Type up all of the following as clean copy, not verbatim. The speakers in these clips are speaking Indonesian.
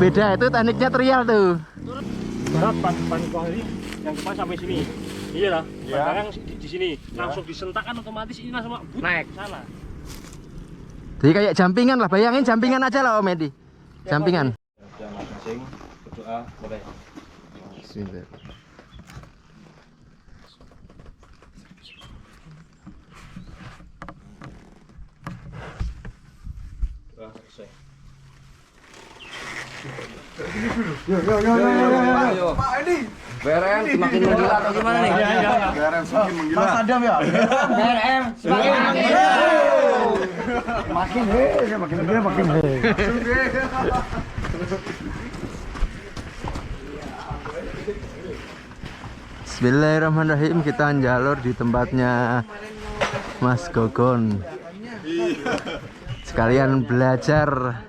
Beda itu tekniknya trial tuh. Barat pan ini yang depan sampai sini. Iya lah. Sekarang di sini langsung disentakkan otomatis ini langsung naik sana. Jadi kayak jampingan lah, bayangin jampingan aja lah Om Edi. Jampingan. Masing-masing berdoa boleh. Bismillah. Yo. Pak ini. BRM semakin menggila atau gimana nih? BRM semakin menggila. Mas Adam ya. BRM semakin menggila. Makin makin gila makin Bismillahirrahmanirrahim, kita jalur di tempatnya Mas Gogon. Sekalian belajar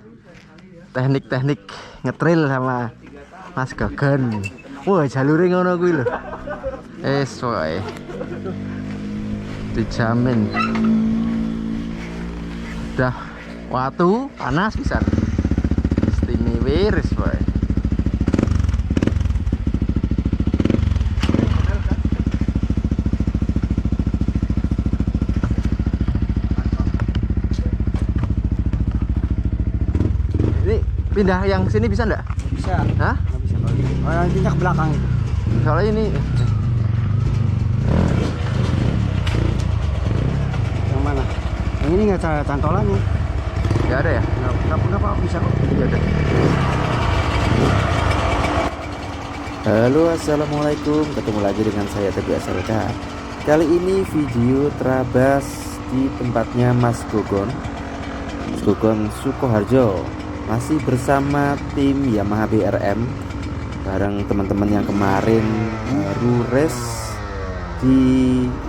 teknik-teknik ngetril sama Mas Gogon. Wah, jalurnya ngono kuwi lho. Wae. Dijamin. Udah waktu panas pisan. Istimewa wis wae. Pindah yang sini bisa enggak? Bisa. Hah? Nggak bisa lagi. Oh, yang pindah ke belakang itu. Soalnya ini Yang mana? Yang ini nggak ada cantolannya. nggak ada ya? Nggak apa bisa kok. Ya udah. Halo, assalamualaikum, ketemu lagi dengan saya Teguh SLK. Kali ini video terabas di tempatnya Mas Gogon Sukoharjo. Masih bersama tim Yamaha BRM bareng teman-teman yang kemarin baru race di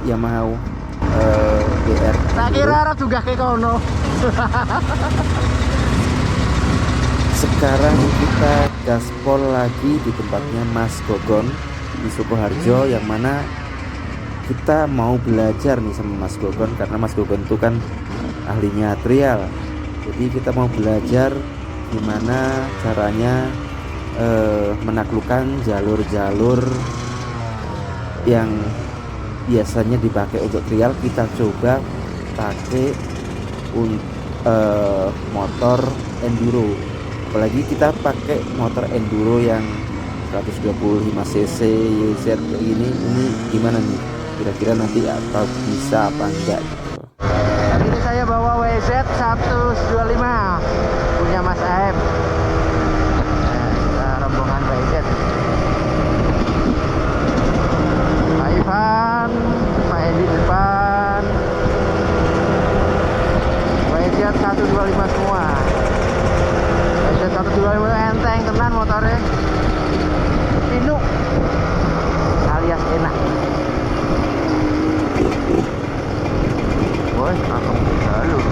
Yamaha BR. Tak kira arep juga kayak kono. Sekarang kita gaspol lagi di tempatnya Mas Gogon di Sukoharjo, yang mana kita mau belajar nih sama Mas Gogon, karena Mas Gogon itu kan ahlinya trial. Jadi kita mau belajar gimana caranya menaklukkan jalur-jalur yang biasanya dipakai untuk trial. Kita coba pakai motor enduro, apalagi kita pakai motor enduro yang 125 cc YZ kayak gini. Ini gimana nih, kira-kira nanti apa bisa apa enggak gitu. Hari ini saya bawa WZ 125 punya Mas Aep. Nah, rombongan WZ. Pak Ivan, Pak Edi depan. WZ 125 semua. WZ 125 enteng tenan motornya. Pinu alias enak. Woi, langsung jalur.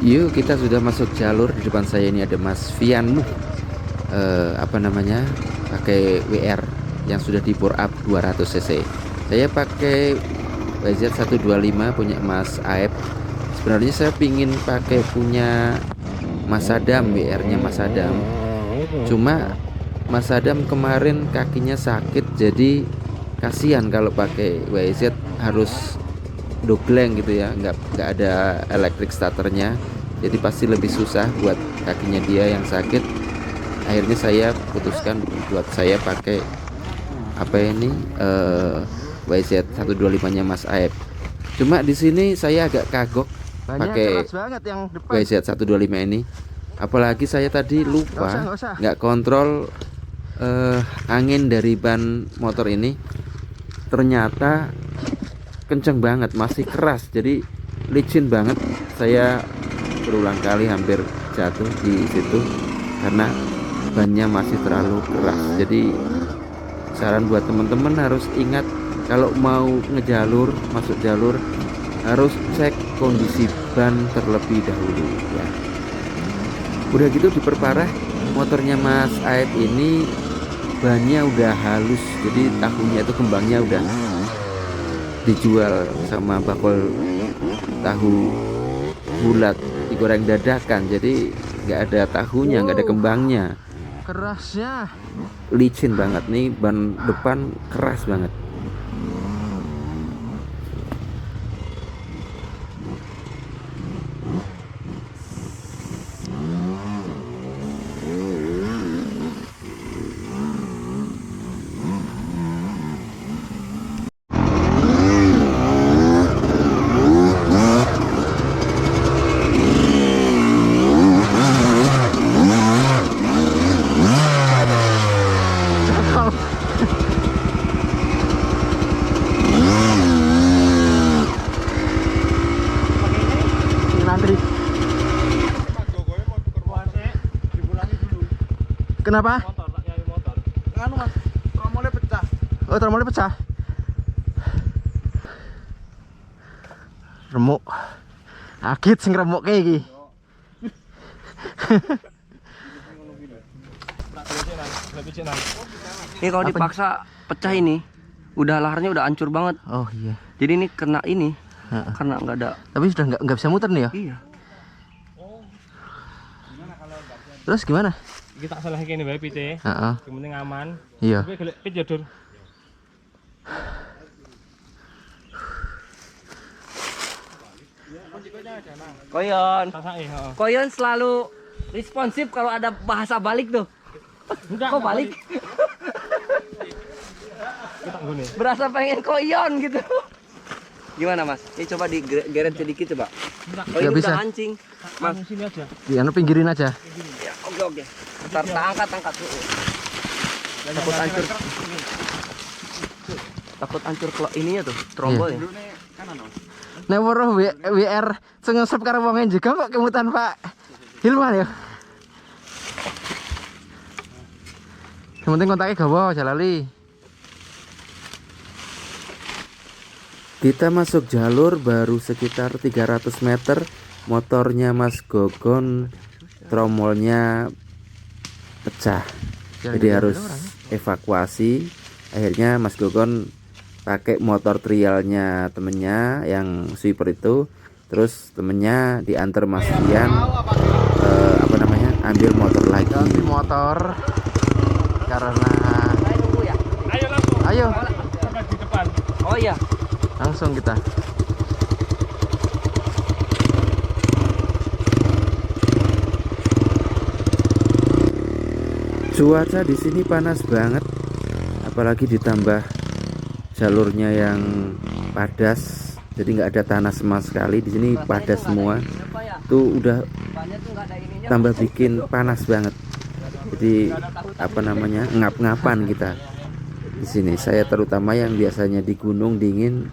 Yuk, kita sudah masuk jalur. Di depan saya ini ada Mas Fianmu, pakai WR yang sudah di bore up 200 cc. Saya pakai WZ 125 punya Mas Aep. Sebenarnya saya pingin pakai punya Mas Adam, WR-nya Mas Adam. Cuma Mas Adam kemarin kakinya sakit, jadi kasihan kalau pakai WZ harus dogleng gitu ya, nggak ada elektrik starternya, jadi pasti lebih susah buat kakinya dia yang sakit. Akhirnya saya putuskan buat saya pakai WZ 125 nya Mas Aep. Cuma di sini saya agak kagok pakai WZ 125 ini, apalagi saya tadi lupa nggak kontrol angin dari ban motor ini. Ternyata kenceng banget, masih keras, jadi licin banget. Saya berulang kali hampir jatuh di situ karena bannya masih terlalu keras. Jadi saran buat teman-teman harus ingat kalau mau ngejalur, masuk jalur harus cek kondisi ban terlebih dahulu ya. Udah gitu diperparah, motornya Mas Aep ini bannya udah halus, jadi tahunya itu kembangnya udah dijual sama bakul tahu bulat digoreng dadakan, jadi nggak ada tahunya, nggak ada kembangnya. Kerasnya. Licin banget nih, ban depan keras banget. Ngantri. Kenapa? Motor, tak nyari motor. Anu Mas, tromolnya pecah. Oh, tromolnya pecah. Remuk. Akit sing remuk kayak gini. Ini kalau dipaksa pecah ini, udah laharnya udah hancur banget. Oh iya. Jadi ini kena ini, Heeh. karena nggak ada. Tapi sudah nggak bisa muter nih ya. Iya. Terus gimana? Kita salah kene bae pite. Heeh. Yang penting aman. Iya. Kowe golek pit ya, Dur. Koyon, Sasake, heeh. Koyon selalu responsif kalau ada bahasa balik tuh. Enggak. Kok balik? Kita nggone. Berasa pengen koyon gitu. Gimana Mas? Ini coba digeret sedikit coba. Oh ini Nggak bisa. udah hancing. Mas, Mas sini aja. Di anu pinggirin aja. ya, oke. Ntar angkat dulu. Takut hancur. Takut hancur ininya tuh, trombolnya. Nek weruh WR sing ngesep karo wong juga kok kemutan Pak Hilman ya. Yang penting kontaknya gawa aja lali. Kita masuk jalur baru sekitar 300 meter, motornya Mas Gogon tromolnya pecah, jadi harus evakuasi. Akhirnya Mas Gogon pakai motor trialnya temennya yang sweeper itu, terus temennya diantar Mas Dian ambil motor lagi. Ganti motor karena Saya nunggu ya. Ayo langsung. ayo Sampai di depan. Oh iya. langsung kita. Cuaca di sini panas banget, apalagi ditambah jalurnya yang padas, jadi nggak ada tanah sama sekali di sini, padas semua. Tuh udah Bannya tuh nggak ada ininya. tambah bikin panas banget. Jadi ngap-ngapan kita di sini. Saya terutama yang biasanya di gunung dingin,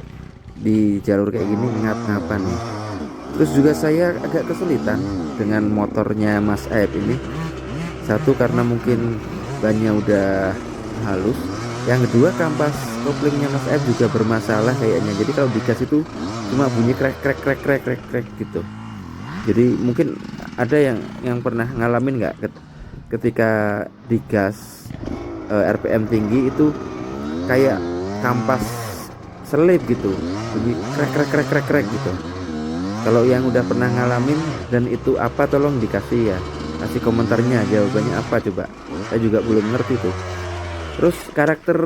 di jalur kayak gini ngap-ngapan nih. Terus juga saya agak kesulitan dengan motornya Mas Aep ini. Satu karena mungkin bannya udah halus. Yang kedua kampas koplingnya Mas Aep juga bermasalah kayaknya. Jadi kalau digas itu cuma bunyi krek gitu. Jadi mungkin ada yang pernah ngalamin nggak ketika digas RPM tinggi itu kayak kampas selip gitu, bunyi krek gitu. Kalau yang udah pernah ngalamin dan itu apa, tolong dikasih ya, kasih komentarnya, jawabannya apa coba, saya juga belum ngerti tuh. Terus karakter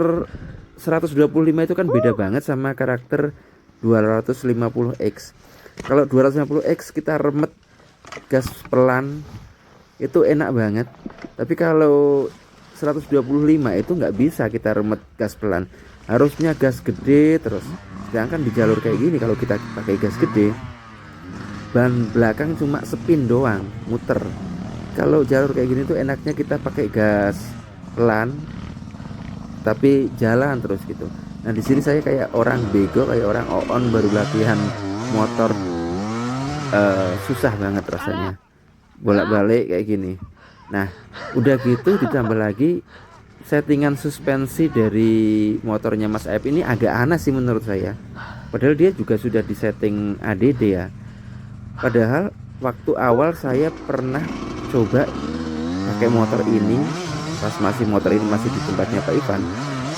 125 itu kan beda banget sama karakter 250X. Kalau 250X kita remet gas pelan itu enak banget, tapi kalau 125 itu nggak bisa kita remet gas pelan, harusnya gas gede terus. Sedangkan di jalur kayak gini kalau kita pakai gas gede, ban belakang cuma spin doang, muter. Kalau jalur kayak gini tuh enaknya kita pakai gas pelan tapi jalan terus gitu. Nah di sini saya kayak orang bego, kayak orang on baru latihan motor, susah banget rasanya bolak-balik kayak gini. Nah udah gitu ditambah lagi settingan suspensi dari motornya Mas Aep ini agak aneh sih menurut saya. Padahal dia juga sudah disetting ADD ya. Padahal waktu awal saya pernah coba pakai motor ini, pas motor ini masih di tempatnya Pak Ivan,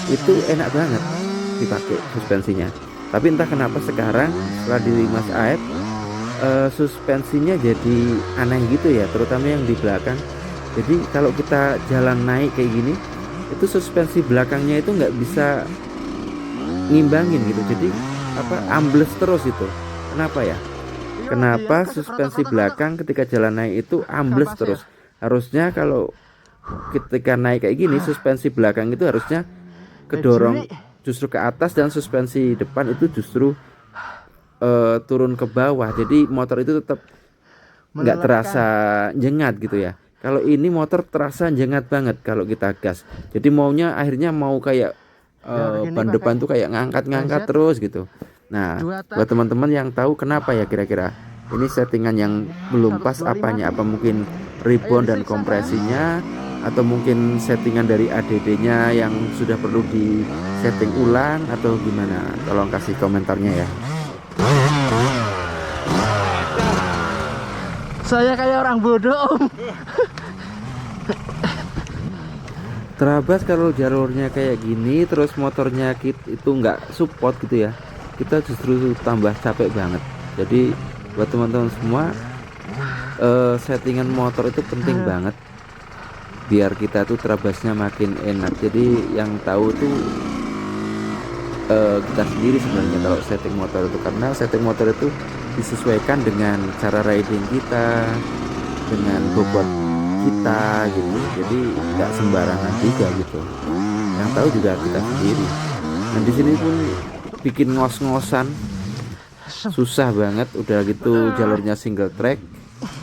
itu enak banget dipakai suspensinya. Tapi entah kenapa sekarang setelah di Mas Aep suspensinya jadi aneh gitu ya, terutama yang di belakang. Jadi kalau kita jalan naik kayak gini, itu suspensi belakangnya itu nggak bisa ngimbangin gitu. Jadi ambles terus itu. Kenapa ya? Kenapa suspensi belakang ketika jalan naik itu ambles terus? Harusnya kalau ketika naik kayak gini, suspensi belakang itu harusnya kedorong justru ke atas, dan suspensi depan itu justru turun ke bawah. Jadi motor itu tetap nggak terasa jengat gitu ya. Kalau ini motor terasa jengat banget kalau kita gas. Jadi maunya akhirnya mau kayak ban depan tuh kayak ngangkat terus gitu. Nah, buat teman-teman yang tahu kenapa ya kira-kira ini settingan yang belum pas apanya? Apa mungkin rebound dan kompresinya, atau mungkin settingan dari ADD-nya yang sudah perlu di setting ulang, atau gimana? Tolong kasih komentarnya ya. Saya kayak orang bodoh, Om. Terabas kalau jalurnya kayak gini, terus motornya itu nggak support gitu ya, kita justru tambah capek banget. Jadi buat teman-teman semua, settingan motor itu penting banget biar kita tuh terabasnya makin enak. Jadi yang tahu tuh kita sendiri sebenarnya kalau setting motor itu, karena setting motor itu disesuaikan dengan cara riding kita, dengan bobot kita gitu. Jadi nggak sembarangan juga gitu. Yang tahu juga kita sendiri. Dan di sini pun bikin ngos-ngosan, susah banget. Udah gitu jalurnya single track,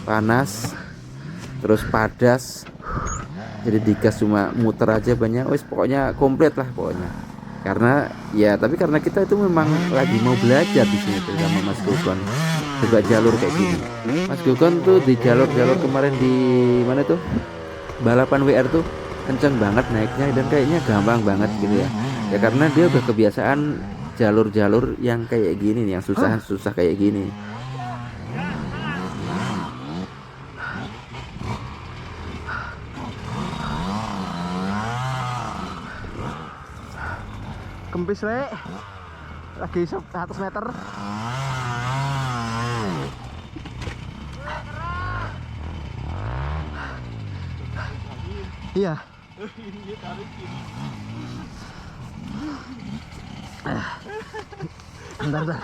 panas, terus padas. Jadi digas cuma muter aja banyak. Wes pokoknya komplit lah pokoknya. Tapi karena kita itu memang lagi mau belajar di sini tuh sama Mas Gokon. Coba jalur kayak gini. Mas Gokon tuh di jalur-jalur kemarin di mana tuh? Balapan WR tuh kenceng banget naiknya, dan kayaknya gampang banget gitu ya. Ya karena dia udah kebiasaan jalur-jalur yang kayak gini nih, yang susah kayak gini. Kempis le, lagi 100 meter. Iya. Bentar.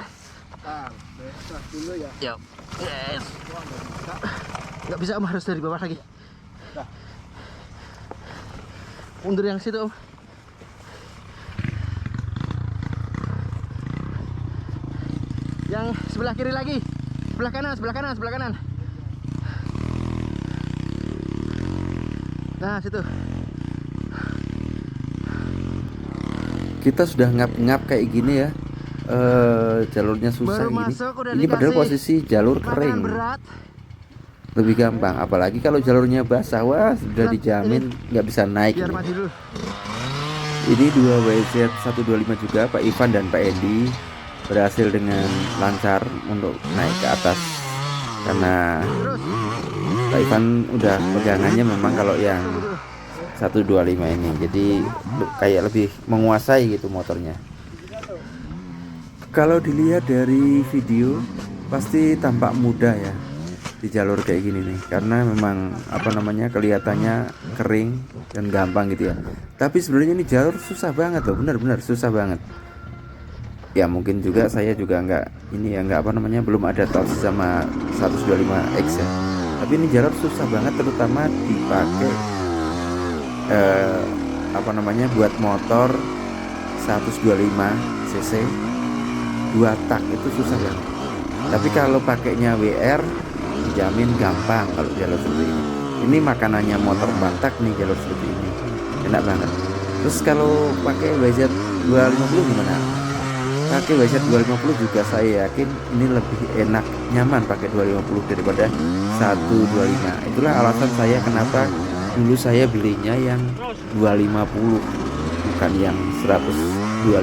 dulu ya. Yuk. Yes. Nggak bisa Om, harus dari bawah lagi. Mundur yang situ Om. Yang sebelah kiri lagi. Sebelah kanan. Nah, situ. Kita sudah ngap-ngap kayak gini ya. Jalurnya susah Baru gini. masuk, udah Ini padahal dikasih posisi jalur kering. Berat. Lebih gampang, apalagi kalau jalurnya basah, wah sudah dijamin nggak bisa naik Biar ini. mati dulu. Ini 2 WZ 125 juga, Pak Ivan dan Pak Edi berhasil dengan lancar untuk naik ke atas, karena Pak Ivan udah pegangannya memang kalau yang 125 ini, jadi kayak lebih menguasai gitu motornya. Kalau dilihat dari video pasti tampak mudah ya di jalur kayak gini nih, karena memang kelihatannya kering dan gampang gitu ya. Tapi sebenarnya ini jalur susah banget loh, benar-benar susah banget. Ya mungkin juga saya juga belum ada torsi sama 125X ya. Tapi ini jalur susah banget, terutama dipakai buat motor 125 cc 2 tak itu susah banget. Tapi kalau pakainya WR dijamin gampang kalau jalur seperti ini. Ini makanannya motor 4 tak nih, jalur seperti ini enak banget. Terus kalau pakai WZ 250 gimana? Pakai WZ 250 juga saya yakin ini lebih enak, nyaman pakai 250 daripada 125. Itulah alasan saya kenapa dulu saya belinya yang 250 bukan yang 125.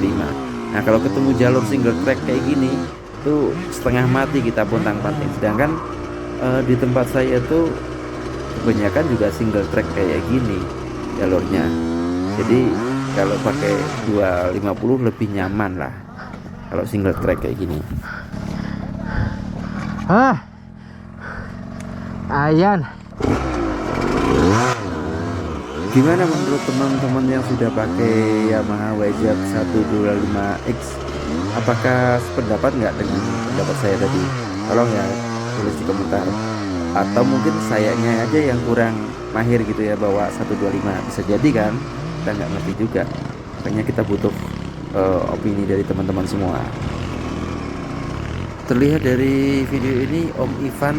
Nah kalau ketemu jalur single track kayak gini tuh setengah mati kita pontang-panting. Sedangkan di tempat saya tuh kebanyakan juga single track kayak gini jalurnya. Jadi kalau pakai 250 lebih nyaman lah kalau single track kayak gini. Ayan. Gimana menurut teman-teman yang sudah pakai Yamaha YZ 125X? Apakah sependapat nggak dengan pendapat saya tadi? Tolong ya tulis di komentar. Atau mungkin sayanya aja yang kurang mahir gitu ya bawa 125. Bisa jadi kan, kita nggak ngerti juga. Makanya kita butuh opini dari teman-teman semua. Terlihat dari video ini Om Ivan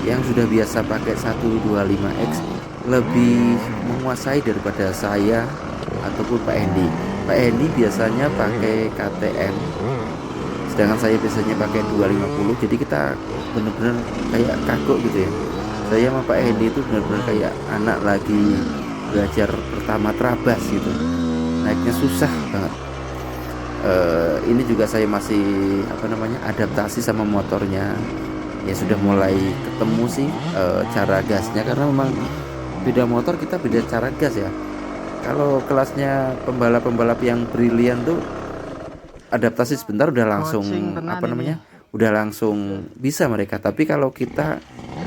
yang sudah biasa pakai 125X lebih menguasai daripada saya ataupun Pak Hendy. Pak Hendy biasanya pakai KTM, sedangkan saya biasanya pakai 250. Jadi kita bener-bener kayak kagok gitu ya. Saya sama Pak Hendy itu bener-bener kayak anak lagi belajar pertama terabas gitu, naiknya susah banget. Ini juga saya masih adaptasi sama motornya. Ya sudah mulai ketemu sih cara gasnya, karena memang beda motor, kita beda cara gas ya. Kalau kelasnya pembalap-pembalap yang brilian tuh adaptasi sebentar udah langsung udah langsung bisa mereka. Tapi kalau kita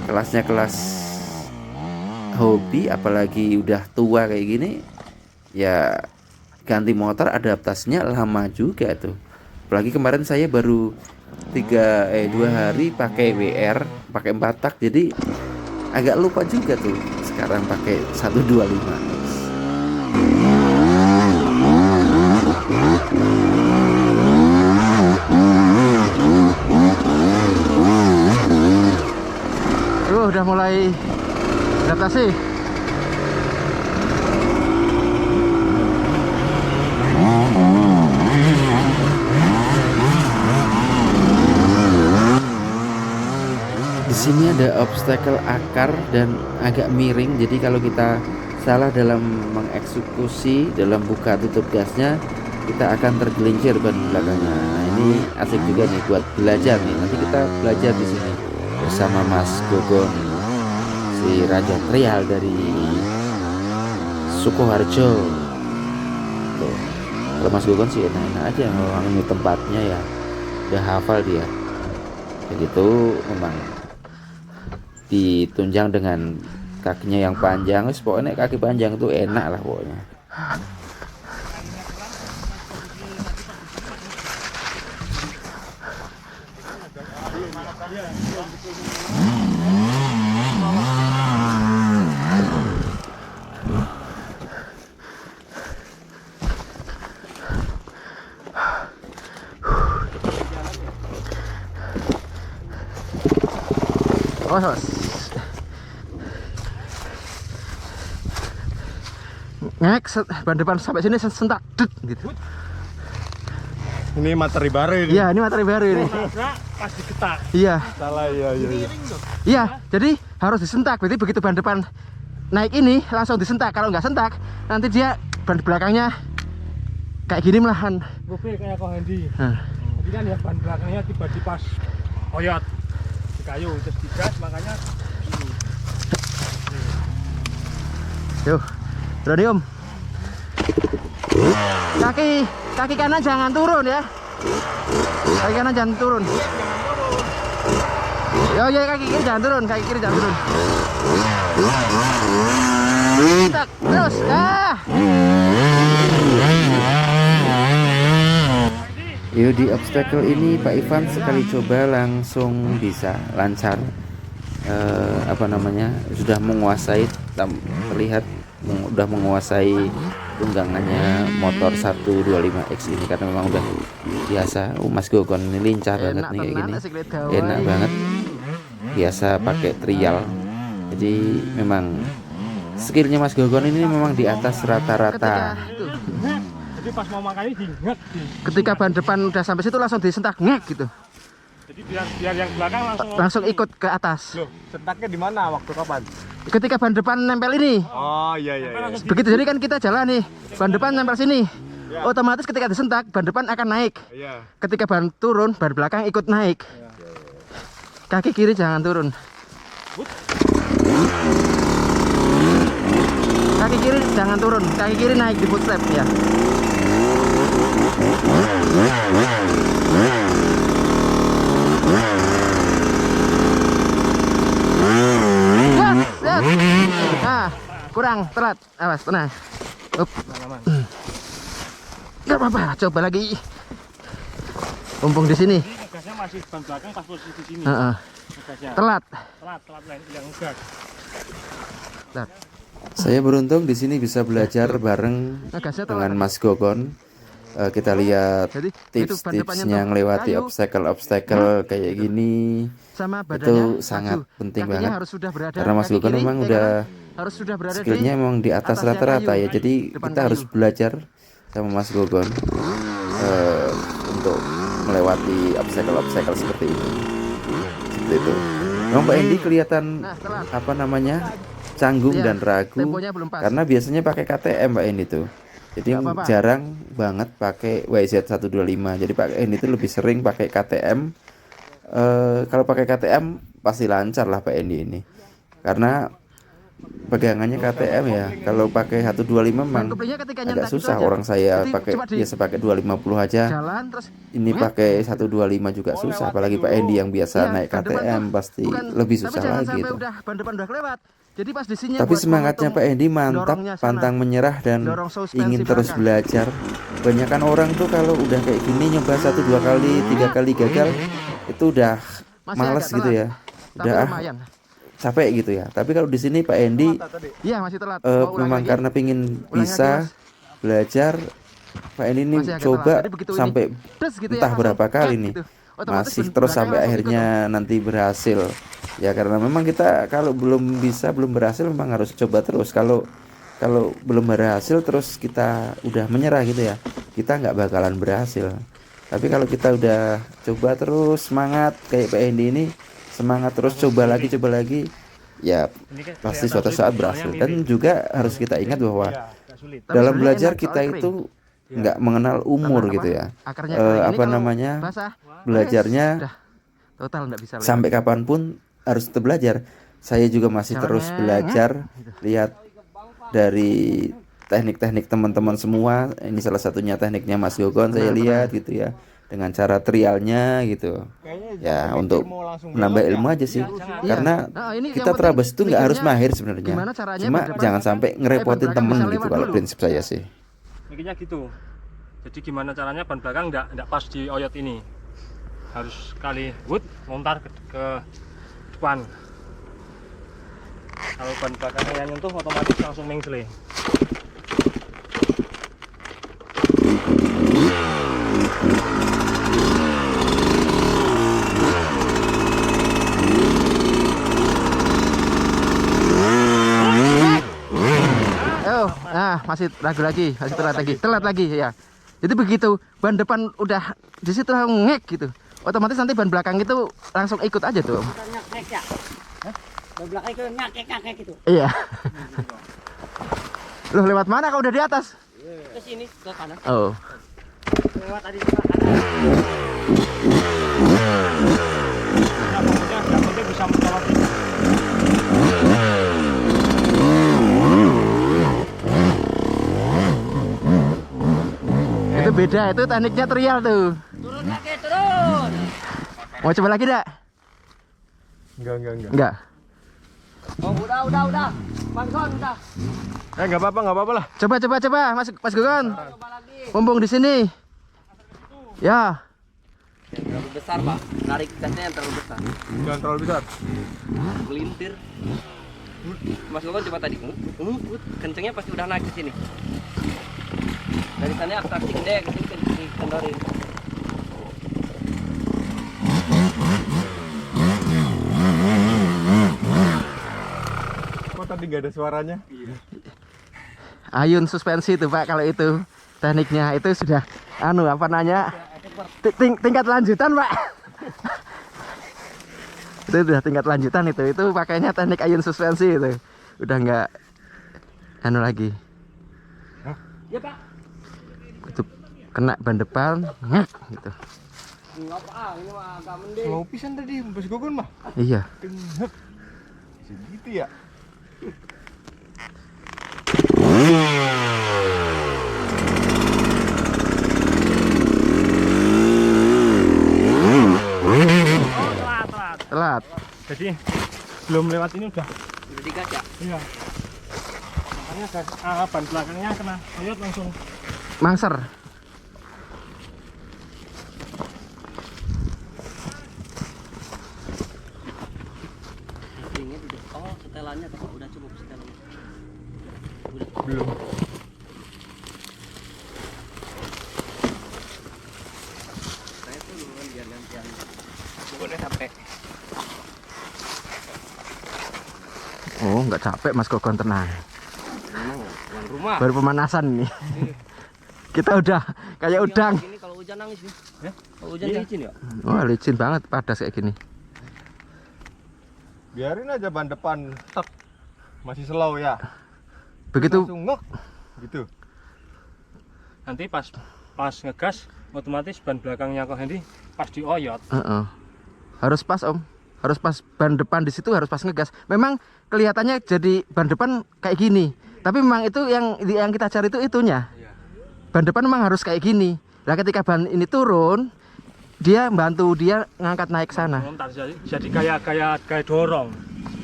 kelasnya kelas hobi, apalagi udah tua kayak gini, ya ganti motor adaptasinya lama juga tuh. Apalagi kemarin saya baru 2 hari pakai WR, pakai 4 tak, jadi agak lupa juga tuh sekarang pakai 125. Udah mulai adaptasi. Di sini ada obstacle akar dan agak miring, jadi kalau kita salah dalam mengeksekusi, dalam buka tutup gasnya, kita akan tergelincir ban belakangnya. Nah, ini asik juga nih buat belajar nih. Nanti kita belajar di sini bersama Mas Gogon, si Raja Trial dari Sukoharjo. Tuh, kalau Mas Gogon sih enak-enak aja, memang ini tempatnya ya udah hafal dia. Begitu memang ditunjang dengan kakinya yang panjang, pokoknya kaki panjang tuh enak lah pokoknya. Ngek, ban depan sampai sini sentak gitu. Ini materi baru ini. Iya, ini materi baru ini. Pas diketak. Iya. Salah ya. Iya, jadi harus disentak. Berarti begitu ban depan naik ini langsung disentak. Kalau nggak sentak, nanti dia ban belakangnya kayak gini melahan. Gope kayak kok Hendy. Jadi kan ya ban belakangnya tiba-tiba pas oyot di kayu terus digas, makanya ini. Yuk, berani Om. Kaki kanan jangan turun ya. Kaki kanan jangan turun. Ya kaki kiri jangan turun, kaki kiri jangan turun. Tak, terus. Yuk, di obstacle ini Pak Ivan sekali coba langsung bisa lancar. Sudah menguasai, terlihat udah menguasai tunggangannya motor 125X ini, karena memang udah biasa. Mas Gogon ini lincah banget nih kayak gini, enak banget, biasa pakai trial. Jadi memang skillnya Mas Gogon ini memang di atas rata-rata. Jadi pas mau makan ini diingat. Ketika ban depan udah sampai situ langsung disentak ngek gitu. Jadi biar yang belakang langsung ikut ke atas. Loh, sentaknya di mana? Waktu kapan? ketika ban depan nempel ini. Oh iya. Begitu, jadi kan kita jalan nih, ban depan nempel sini. Otomatis ketika disentak, ban depan akan naik. Iya. Ketika ban turun, ban belakang ikut naik. Kaki kiri jangan turun. Kaki kiri jangan turun, kaki kiri naik di footstep ya. Yes. Nah, kurang telat. Awas, tenang. Up. Gak apa-apa, coba lagi. Mumpung di sini. Ini ngegasnya masih ban belakang pas posisi di sini. Ngegasnya. Telat. Telat yang ngegas. Saya beruntung di sini bisa belajar bareng Ngegasnya dengan telat. Mas Gogon. Kita lihat Jadi, itu ban depannya tips-tipsnya tuh ngelewati kayu. obstacle-obstacle kayak gini. Sama Itu badannya sangat maju. penting Kakinya banget. harus sudah berada Karena Mas kaki Gogon kiri, memang ya udah kan? Harus sudah berada skillnya di memang di atas atasnya rata-rata kayu. ya. Jadi Depan kita harus kayu. belajar sama Mas Gogon untuk melewati obstacle-obstacle seperti ini. Seperti itu. Memang Pak Endi kelihatan Nah, telat. apa namanya canggung Iya, dan ragu temponya belum pas. karena biasanya pakai KTM Pak Endi tuh. Jadi Nggak apa-apa. jarang banget pakai YZ125. Jadi Pak Endi itu lebih sering pakai KTM. Kalau pakai KTM pasti lancar lah Pak Endi ini. Karena pegangannya KTM ya. Kalau pakai 125 memang Dan koplingnya ketika agak nyentak itu susah. aja. Orang saya Jadi pakai coba biasa pakai 250 aja. Jalan terus Ini pakai 125 juga susah. Apalagi Pak Endi yang biasa iya, naik ban depan KTM tuh pasti bukan, lebih tapi susah jangan lagi sampai itu. udah ban depan udah kelewat. Jadi pas di sini Tapi semangatnya Pak Endi mantap, dorongnya sana. pantang menyerah dan Dorong suspensi ingin terus belakang. belajar. Kebanyakan orang tuh kalau udah kayak gini nyoba 1-2 kali, 3 kali gagal, itu udah Masih males agak gitu telat, ya. tapi Udah lumayan. capek gitu ya. Tapi kalau di sini Pak Endi Iya, masih telat. Mau ulangi memang lagi? karena pingin Ulangi bisa lagi, Mas. belajar, Pak Endi ini Masih agak coba telat. Jadi begitu ini sampai des gitu ya, entah langsung berapa kali cek nih. gitu. Otomatis Masih ban terus belakang sampai langsung akhirnya nanti berhasil. Ya karena memang kita kalau belum bisa, belum berhasil memang harus coba terus. Kalau belum berhasil terus kita udah menyerah gitu ya, kita nggak bakalan berhasil. Tapi kalau kita udah coba terus, semangat kayak Pak Endi ini, semangat terus, coba lagi ya Ini kan pasti kelihatan suatu sulit, saat soalnya berhasil. mirip. Dan juga harus kita ingat bahwa Agak sulit. Tapi dalam sebenarnya belajar enak, kita soalnya kering. itu nggak mengenal umur Karena gitu apa? ya. Akarnya kering. Ini Apa kalau namanya, basah, belajarnya udah total nggak bisa lewat. sampai kapanpun harus tetap belajar. Saya juga masih Jalannya terus belajar, lihat dari teknik-teknik teman-teman semua. Ini salah satunya tekniknya Mas Gogon, saya lihat gitu ya, dengan cara trialnya gitu ya, untuk menambah ilmu aja sih. Karena Nah, ini kita yang terabas itu penting nggak harus mikirnya mahir sebenarnya, gimana caranya cuma ban depan- jangan sampai ngerepotin ban belakang temen bisa gitu lewat kalau dulu. prinsip saya sih. Mikirnya gitu. Jadi gimana caranya ban belakang enggak pas di oyot ini. Harus kali wood lontar ke depan. Kalau ban belakangnya yang nyentuh otomatis langsung mengsle. Oh, nah masih ragu lagi, masih telat lagi ya. Jadi begitu ban depan udah di situ ngek gitu, otomatis nanti ban belakang itu langsung ikut aja tuh. Nyakek ya? Ban belakang itu nyakek gitu. Iya. Loh, lewat mana kalau udah di atas? Ke sini, ke kanan. Oh. Lewat tadi ke kanan. Nah, pokoknya yang penting bisa melewati. Itu beda, itu tekniknya trial tuh. Turun lagi, turun. Mau coba lagi enggak? Enggak. Enggak. Oh, udah. Panson udah. Enggak apa-apa lah. Coba Mas Gogon. Coba lagi. Mumpung di sini. Ya. Terlalu besar, Pak. Tarik gasnya yang terlalu besar. Jangan terlalu besar. Melintir. Mas Gogon coba tadi. Kencengnya pasti udah naik ke sini. Dari sana atraksi gede ke sini kendorin. Kok tadi nggak ada suaranya? Ayun suspensi itu Pak, kalau itu tekniknya itu sudah apa namanya? Tingkat lanjutan Pak. Itu udah tingkat lanjutan itu pakainya teknik ayun suspensi itu. Udah nggak anu lagi. Ya Pak. Itu kena ban depan, ngek gitu. Ngapa ini mah agak mending. Slow pisan tadi, Mas Gogon mah. Iya. Dengek. Segitu ya. Telat. Jadi belum lewat ini udah. Udah digas ya? Iya. Makanya ban belakangnya kena koyot langsung. Mangser. Ringnya udah. Oh, setelannya Pak udah cukup setelannya. Udah. Belum. Saya tuh duluan biar gantian. Udah sampai. Oh, nggak capek Mas Gogon, tenang. Yang rumah. Baru pemanasan nih. Kita udah kayak udang. Ini kalau hujan nangis nih. Ya? Kalau hujan Iya. licin ya? Wah, licin banget padas kayak gini. Biarin aja ban depan tek. Masih slow ya. Begitu Langsung ngek. Gitu. Nanti pas ngegas otomatis ban belakangnya kok Hendy pas dioyot. Heeh. Harus pas Om, harus pas ban depan di situ harus pas ngegas. Memang kelihatannya jadi ban depan kayak gini, tapi memang itu yang kita cari itu itunya. Ban depan memang harus kayak gini. Nah ketika ban ini turun, dia bantu dia ngangkat naik sana. Ntar jadi kayak dorong.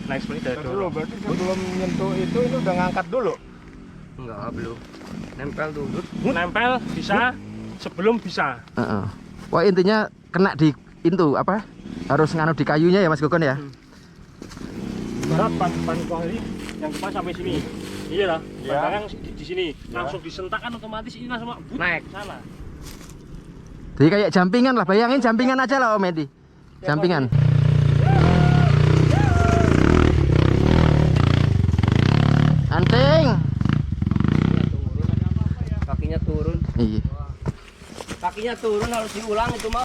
Naik seperti kayak Dulu dorong. berarti sebelum nyentuh itu ini udah ngangkat dulu. Enggak, belum. Nempel dulu. Nempel bisa, sebelum bisa. Heeh. Wah intinya kena di itu apa? Harus nganu di kayunya ya Mas Gogon ya. Barat ban kok ini yang depan sampai sini. Iya lah, ban Iya. belakang di sini. Langsung disentak kan otomatis ini langsung Naik. sana. Jadi kayak jampingan lah, bayangin jampingan aja lah Om Edi. Jampingan. Anting. Kakinya turun. Iya. Kakinya turun harus diulang itu mah.